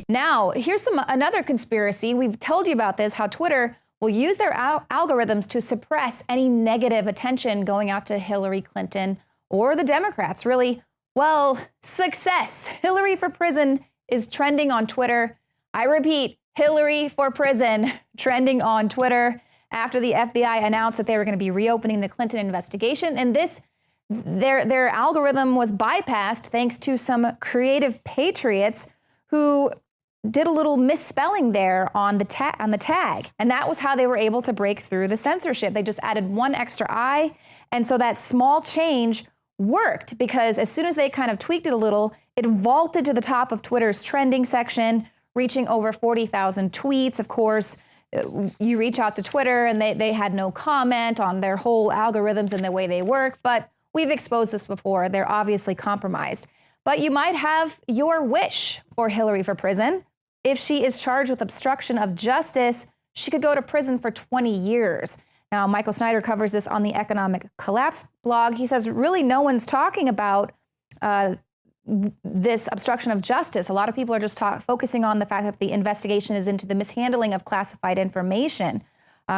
Now, here's another conspiracy. We've told you about this, how Twitter will use their algorithms to suppress any negative attention going out to Hillary Clinton or the Democrats. Really, well, success. Hillary for prison is trending on Twitter. I repeat, Hillary for prison trending on Twitter after the FBI announced that they were going to be reopening the Clinton investigation. And their algorithm was bypassed thanks to some creative patriots who did a little misspelling there on the tag. And that was how they were able to break through the censorship. They just added one extra I. And so that small change worked, because as soon as they kind of tweaked it a little, it vaulted to the top of Twitter's trending section, reaching over 40,000 tweets. Of course, you reach out to Twitter and they had no comment on their whole algorithms and the way they work. But we've exposed this before. They're obviously compromised. But you might have your wish for Hillary for prison. If she is charged with obstruction of justice, she could go to prison for 20 years. Now, Michael Snyder covers this on the Economic Collapse blog. He says really no one's talking about this obstruction of justice. A lot of people are just focusing on the fact that the investigation is into the mishandling of classified information,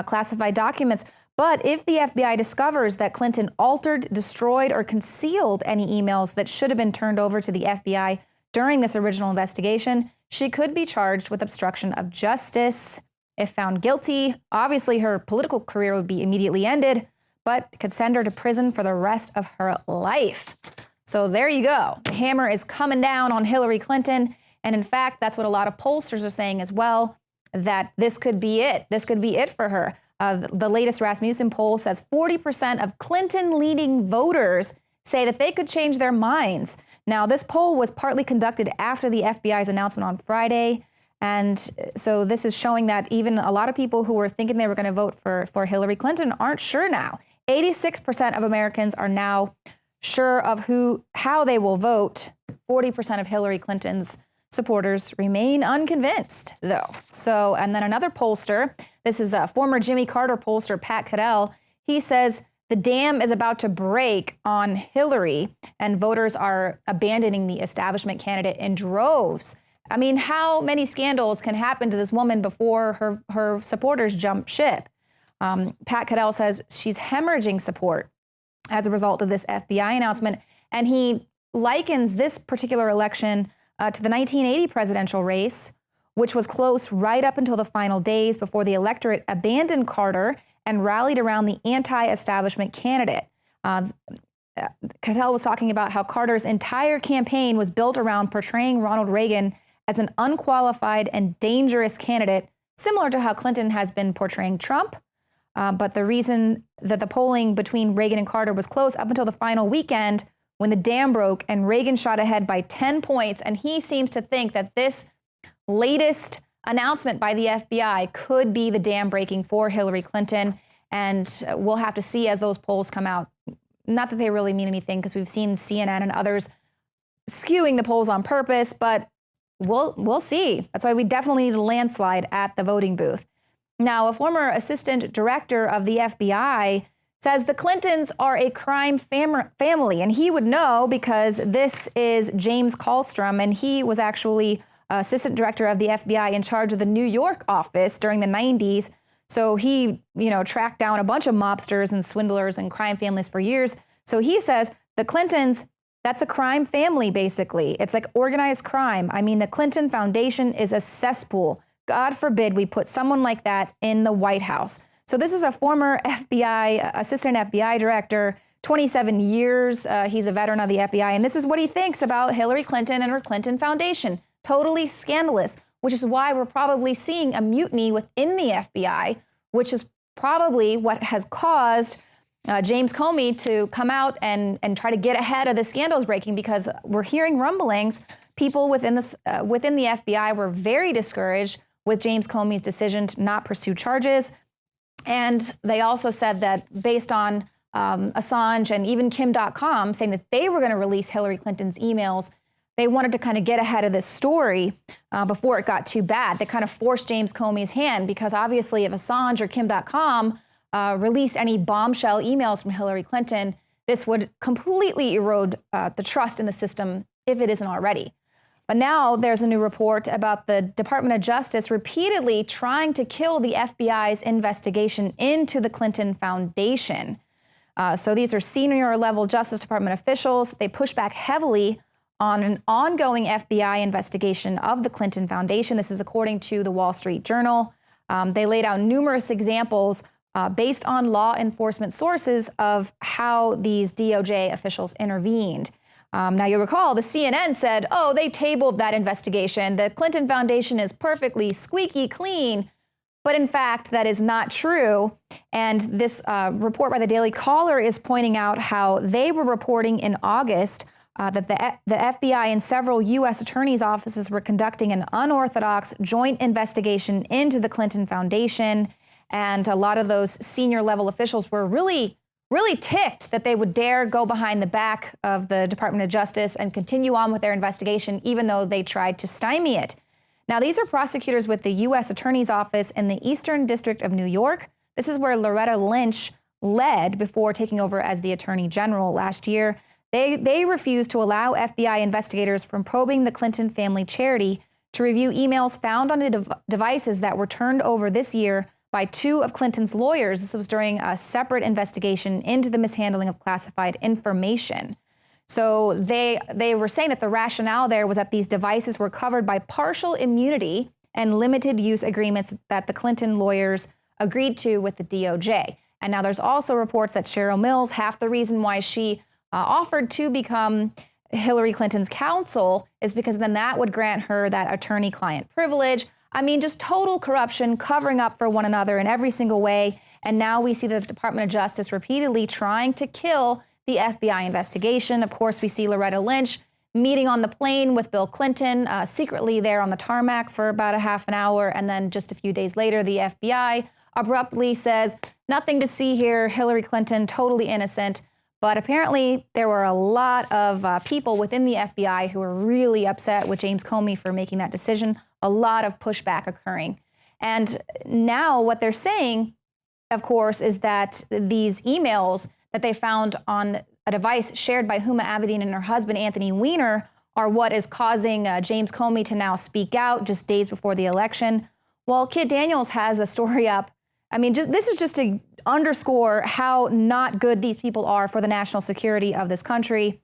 classified documents. But if the FBI discovers that Clinton altered, destroyed, or concealed any emails that should have been turned over to the FBI during this original investigation, she could be charged with obstruction of justice. If found guilty, obviously her political career would be immediately ended, but could send her to prison for the rest of her life. So there you go. The hammer is coming down on Hillary Clinton. And in fact, that's what a lot of pollsters are saying as well, that this could be it. This could be it for her. The latest Rasmussen poll says 40% of Clinton-leaning voters say that they could change their minds. Now, this poll was partly conducted after the FBI's announcement on Friday. And so this is showing that even a lot of people who were thinking they were going to vote for Hillary Clinton aren't sure now. 86% of Americans are now sure of how they will vote. 40% of Hillary Clinton's supporters remain unconvinced, though. So, and then another pollster, this is a former Jimmy Carter pollster, Pat Caddell. He says the dam is about to break on Hillary, and voters are abandoning the establishment candidate in droves. I mean, how many scandals can happen to this woman before her supporters jump ship? Pat Caddell says she's hemorrhaging support as a result of this FBI announcement, and he likens this particular election to the 1980 presidential race, which was close right up until the final days before the electorate abandoned Carter and rallied around the anti-establishment candidate. Cattell was talking about how Carter's entire campaign was built around portraying Ronald Reagan as an unqualified and dangerous candidate, similar to how Clinton has been portraying Trump. But the reason that the polling between Reagan and Carter was close up until the final weekend, when the dam broke and Reagan shot ahead by 10 points, and he seems to think that this latest announcement by the FBI could be the dam breaking for Hillary Clinton. And we'll have to see as those polls come out. Not that they really mean anything, because we've seen CNN and others skewing the polls on purpose, but we'll see. That's why we definitely need a landslide at the voting booth. Now, a former assistant director of the FBI says the Clintons are a crime family, and he would know because this is James Kallstrom, and he was actually assistant director of the FBI in charge of the New York office during the 90s. So he, tracked down a bunch of mobsters and swindlers and crime families for years. So he says the Clintons, that's a crime family, basically. It's like organized crime. I mean, the Clinton Foundation is a cesspool. God forbid we put someone like that in the White House. So this is a former assistant FBI director, 27 years. He's a veteran of the FBI. And this is what he thinks about Hillary Clinton and her Clinton Foundation. Totally scandalous, which is why we're probably seeing a mutiny within the FBI, which is probably what has caused James Comey to come out and try to get ahead of the scandals breaking, because we're hearing rumblings. People within the FBI were very discouraged with James Comey's decision to not pursue charges. And they also said that based on Assange and even Kim.com saying that they were going to release Hillary Clinton's emails, they wanted to kind of get ahead of this story before it got too bad. They kind of forced James Comey's hand, because obviously if Assange or Kim.com released any bombshell emails from Hillary Clinton, this would completely erode the trust in the system if it isn't already. But now there's a new report about the Department of Justice repeatedly trying to kill the FBI's investigation into the Clinton Foundation. So these are senior level Justice Department officials. They push back heavily on an ongoing FBI investigation of the Clinton Foundation. This is according to the Wall Street Journal. They laid out numerous examples based on law enforcement sources of how these DOJ officials intervened. Now, you'll recall the CNN said, oh, they tabled that investigation. The Clinton Foundation is perfectly squeaky clean. But in fact, that is not true. And this report by the Daily Caller is pointing out how they were reporting in August that the FBI and several U.S. attorneys' offices were conducting an unorthodox joint investigation into the Clinton Foundation. And a lot of those senior level officials were really ticked that they would dare go behind the back of the Department of Justice and continue on with their investigation, even though they tried to stymie it. Now, these are prosecutors with the U.S. Attorney's Office in the Eastern District of New York. This is where Loretta Lynch led before taking over as the Attorney General last year. They refused to allow FBI investigators from probing the Clinton family charity to review emails found on the devices that were turned over this year by two of Clinton's lawyers. This was during a separate investigation into the mishandling of classified information. So they were saying that the rationale there was that these devices were covered by partial immunity and limited use agreements that the Clinton lawyers agreed to with the DOJ. And now there's also reports that Cheryl Mills, half the reason why she offered to become Hillary Clinton's counsel is because then that would grant her that attorney-client privilege. I mean, just total corruption, covering up for one another in every single way. And now we see the Department of Justice repeatedly trying to kill the FBI investigation. Of course, we see Loretta Lynch meeting on the plane with Bill Clinton, secretly there on the tarmac for about a half an hour. And then just a few days later, the FBI abruptly says, nothing to see here, Hillary Clinton, totally innocent. But apparently there were a lot of people within the FBI who were really upset with James Comey for making that decision. A lot of pushback occurring. And now what they're saying, of course, is that these emails that they found on a device shared by Huma Abedin and her husband, Anthony Weiner, are what is causing James Comey to now speak out just days before the election. Well, Kit Daniels has a story up. I mean, this is just to underscore how not good these people are for the national security of this country.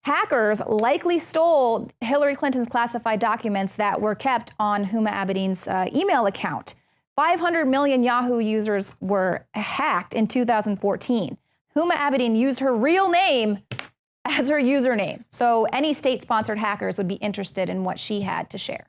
Hackers likely stole Hillary Clinton's classified documents that were kept on Huma Abedin's email account. 500 million Yahoo users were hacked in 2014. Huma Abedin used her real name as her username. So any state-sponsored hackers would be interested in what she had to share.